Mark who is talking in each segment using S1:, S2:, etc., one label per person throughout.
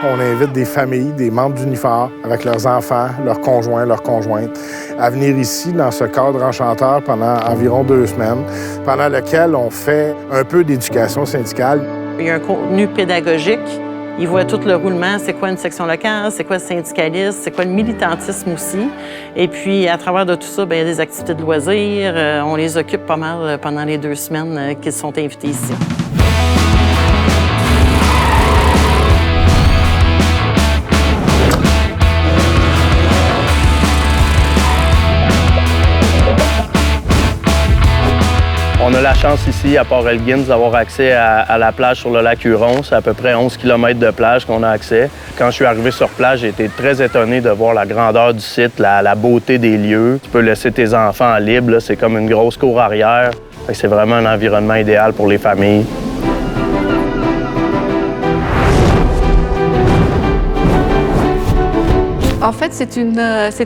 S1: On invite des familles, des membres d'Unifor, avec leurs enfants, leurs conjoints, leurs conjointes, à venir ici, dans ce cadre enchanteur, pendant environ 2 semaines, pendant lequel on fait un peu d'éducation syndicale.
S2: Il y a un contenu pédagogique. Ils voient tout le roulement, c'est quoi une section locale, c'est quoi le syndicalisme, c'est quoi le militantisme aussi. Et puis, à travers de tout ça, bien, il y a des activités de loisirs. On les occupe pas mal pendant les 2 semaines qu'ils sont invités ici.
S3: On a la chance ici, à Port-Elgin, d'avoir accès à la plage sur le lac Huron. C'est à peu près 11 km de plage qu'on a accès. Quand je suis arrivé sur place, j'ai été très étonné de voir la grandeur du site, la beauté des lieux. Tu peux laisser tes enfants libres, c'est comme une grosse cour arrière. C'est vraiment un environnement idéal pour les familles.
S4: En fait, c'est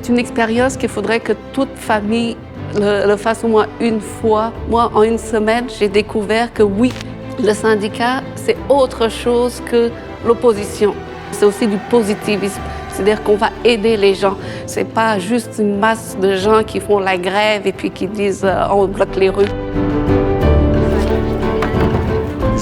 S4: une expérience qu'il faudrait que toute famille le fasse au moins une fois. Moi, en une semaine, j'ai découvert que oui, le syndicat, c'est autre chose que l'opposition. C'est aussi du positivisme. C'est-à-dire qu'on va aider les gens. C'est pas juste une masse de gens qui font la grève et puis qui disent on bloque les rues.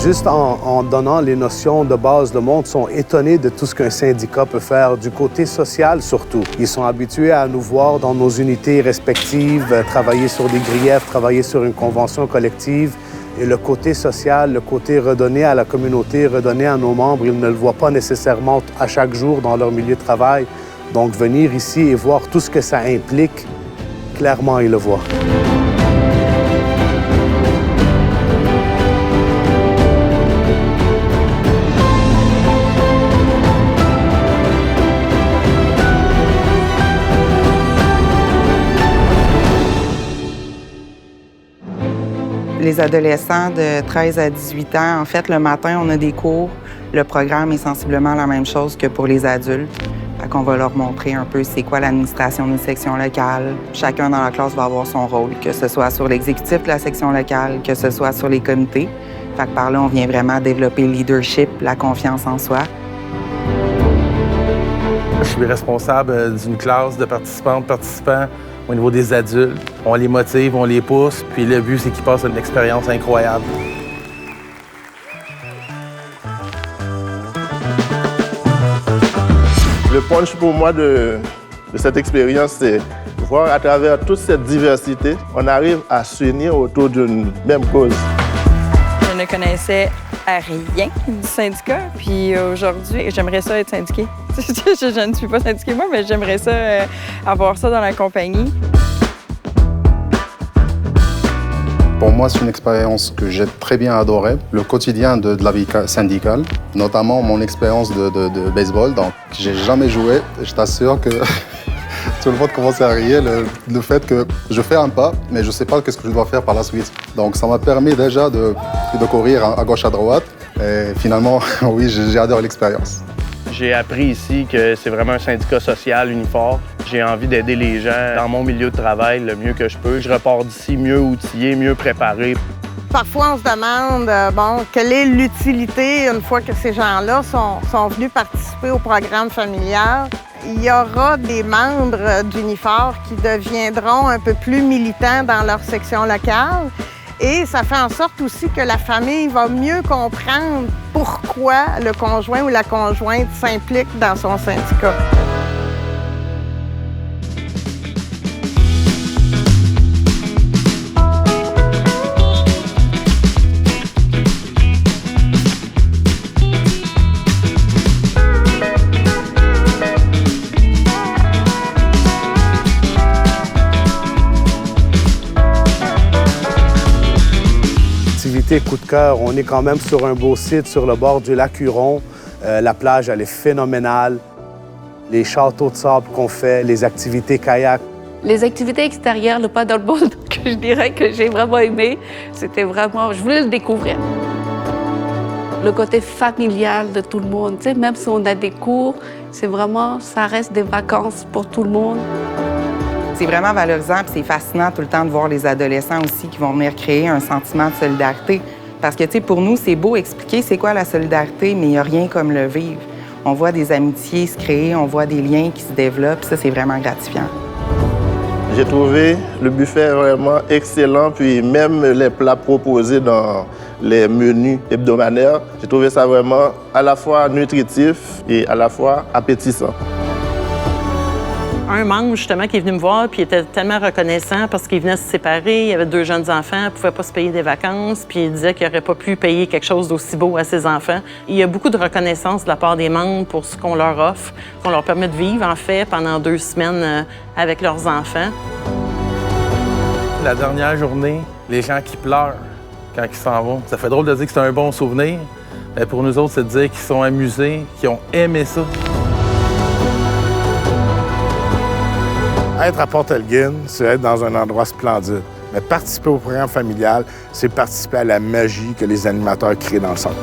S5: Juste en donnant les notions de base, le monde sont étonnés de tout ce qu'un syndicat peut faire, du côté social surtout. Ils sont habitués à nous voir dans nos unités respectives, travailler sur des griefs, travailler sur une convention collective. Et le côté social, le côté redonné à la communauté, redonné à nos membres, ils ne le voient pas nécessairement à chaque jour dans leur milieu de travail. Donc venir ici et voir tout ce que ça implique, clairement, ils le voient.
S6: Les adolescents de 13 à 18 ans, en fait, le matin, on a des cours. Le programme est sensiblement la même chose que pour les adultes. Fait qu'on va leur montrer un peu c'est quoi l'administration d'une section locale. Chacun dans la classe va avoir son rôle, que ce soit sur l'exécutif de la section locale, que ce soit sur les comités. Fait que par là, on vient vraiment développer le leadership, la confiance en soi.
S7: Je suis responsable d'une classe de participants au niveau des adultes. On les motive, on les pousse, puis le but, c'est qu'ils passent une expérience incroyable.
S8: Le punch pour moi de cette expérience, c'est voir à travers toute cette diversité, on arrive à s'unir autour d'une même cause.
S9: Je ne connaissais rien du syndicat, puis aujourd'hui, j'aimerais ça être syndiquée. Je ne suis pas syndiquée moi, mais j'aimerais ça avoir ça dans la compagnie.
S10: Pour moi, c'est une expérience que j'ai très bien adorée. Le quotidien de la vie syndicale, notamment mon expérience de baseball. Donc, j'ai jamais joué. Je t'assure que tout le monde commence à rire le fait que je fais un pas, mais je ne sais pas ce que je dois faire par la suite. Donc, ça m'a permis déjà de courir à gauche, à droite. Et finalement, oui, j'ai adoré l'expérience.
S3: J'ai appris ici que c'est vraiment un syndicat social, Unifor. J'ai envie d'aider les gens dans mon milieu de travail le mieux que je peux. Je repars d'ici mieux outillé, mieux préparé.
S11: Parfois, on se demande, quelle est l'utilité une fois que ces gens-là sont venus participer au programme familial. Il y aura des membres d'Unifor qui deviendront un peu plus militants dans leur section locale. Et ça fait en sorte aussi que la famille va mieux comprendre pourquoi le conjoint ou la conjointe s'implique dans son syndicat.
S5: Coup de cœur, on est quand même sur un beau site sur le bord du lac Huron. La plage, elle est phénoménale. Les châteaux de sable qu'on fait, les activités kayak.
S4: Les activités extérieures, le paddleboard, que je dirais que j'ai vraiment aimé, c'était vraiment... Je voulais le découvrir. Le côté familial de tout le monde, tu sais, même si on a des cours, c'est vraiment, ça reste des vacances pour tout le monde.
S6: C'est vraiment valorisant et c'est fascinant tout le temps de voir les adolescents aussi qui vont venir créer un sentiment de solidarité. Parce que, tu sais, pour nous, c'est beau expliquer c'est quoi la solidarité, mais il n'y a rien comme le vivre. On voit des amitiés se créer, on voit des liens qui se développent. Ça, c'est vraiment gratifiant.
S8: J'ai trouvé le buffet vraiment excellent, puis même les plats proposés dans les menus hebdomadaires, j'ai trouvé ça vraiment à la fois nutritif et à la fois appétissant.
S2: Un membre, justement, qui est venu me voir, puis il était tellement reconnaissant parce qu'il venait se séparer, il avait 2 jeunes enfants, il ne pouvait pas se payer des vacances, puis il disait qu'il n'aurait pas pu payer quelque chose d'aussi beau à ses enfants. Il y a beaucoup de reconnaissance de la part des membres pour ce qu'on leur offre, qu'on leur permet de vivre, en fait, pendant 2 semaines avec leurs enfants.
S7: La dernière journée, les gens qui pleurent quand ils s'en vont, ça fait drôle de dire que c'est un bon souvenir, mais pour nous autres, c'est de dire qu'ils sont amusés, qu'ils ont aimé ça.
S1: Être à Port Elgin, c'est être dans un endroit splendide. Mais participer au programme familial, c'est participer à la magie que les animateurs créent dans le centre.